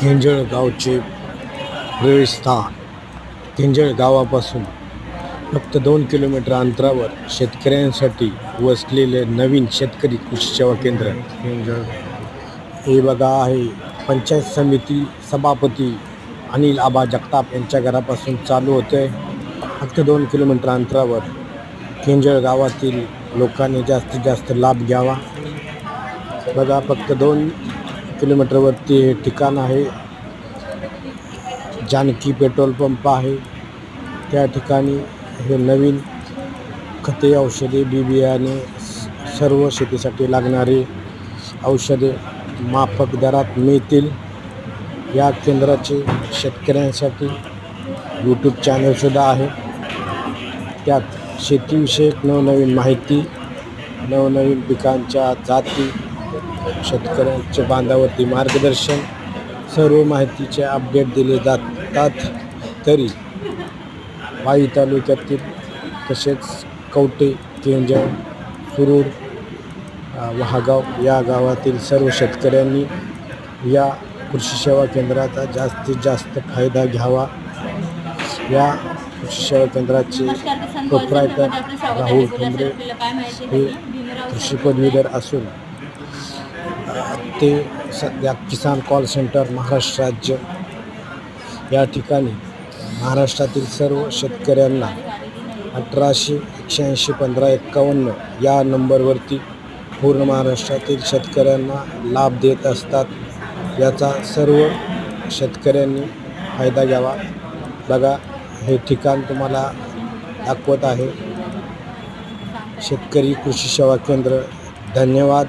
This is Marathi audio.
किंजळ गावचे प्रवेशस्थान. किंजळ गावापासून फक्त 2 किलोमीटर अंतरावर शेतकऱ्यांसाठी वसलेले नवीन शेतकरी कृषी सेवा केंद्र किंजळ हे बघा आहे. पंचायत समिती सभापती अनिल आबा जगताप यांच्या घरापासून चालू होते. फक्त 2 किलोमीटर अंतरावर किंजळ गावातील लोकांनी जास्तीत जास्त लाभ घ्यावा. बघा, फक्त 2 किलोमीटरवरती हे ठिकाण आहे. जानकी पेट्रोल पंप आहे. त्या ठिकाणी हे नवीन खते, औषधे, बी बियाणे, सर्व शेतीसाठी लागणारी औषधे माफक दरात मिळतील. या केंद्राचे शेतकऱ्यांसाठी यूट्यूब चॅनलसुद्धा आहे. त्यात शेतीविषयक नवनवीन माहिती, नवनवीन पिकांच्या जाती, शेतकऱ्यांचे बांधावरती मार्गदर्शन, सर्व माहितीचे अपडेट दिले जातात. तरी वाई तालुक्यातील तसेच कवठे, किंजळ, सुरूर, वहागाव या गावातील सर्व शेतकऱ्यांनी या कृषी सेवा केंद्राचा जास्तीत जास्त फायदा घ्यावा. या कृषी सेवा केंद्राचे प्रोप्रायटर राहुल ठोंबरे हे कृषी पदवीधर असून ते सध्या किसान कॉल सेंटर महाराष्ट्र राज्य या ठिकाणी महाराष्ट्रातील सर्व शेतकऱ्यांना 1800-180-1551 या नंबरवरती पूर्ण महाराष्ट्रातील शेतकऱ्यांना लाभ देत असतात. याचा सर्व शेतकऱ्यांनी फायदा घ्यावा. बघा, हे ठिकाण तुम्हाला दाखवत आहे. शेतकरी कृषी सेवा केंद्र. धन्यवाद.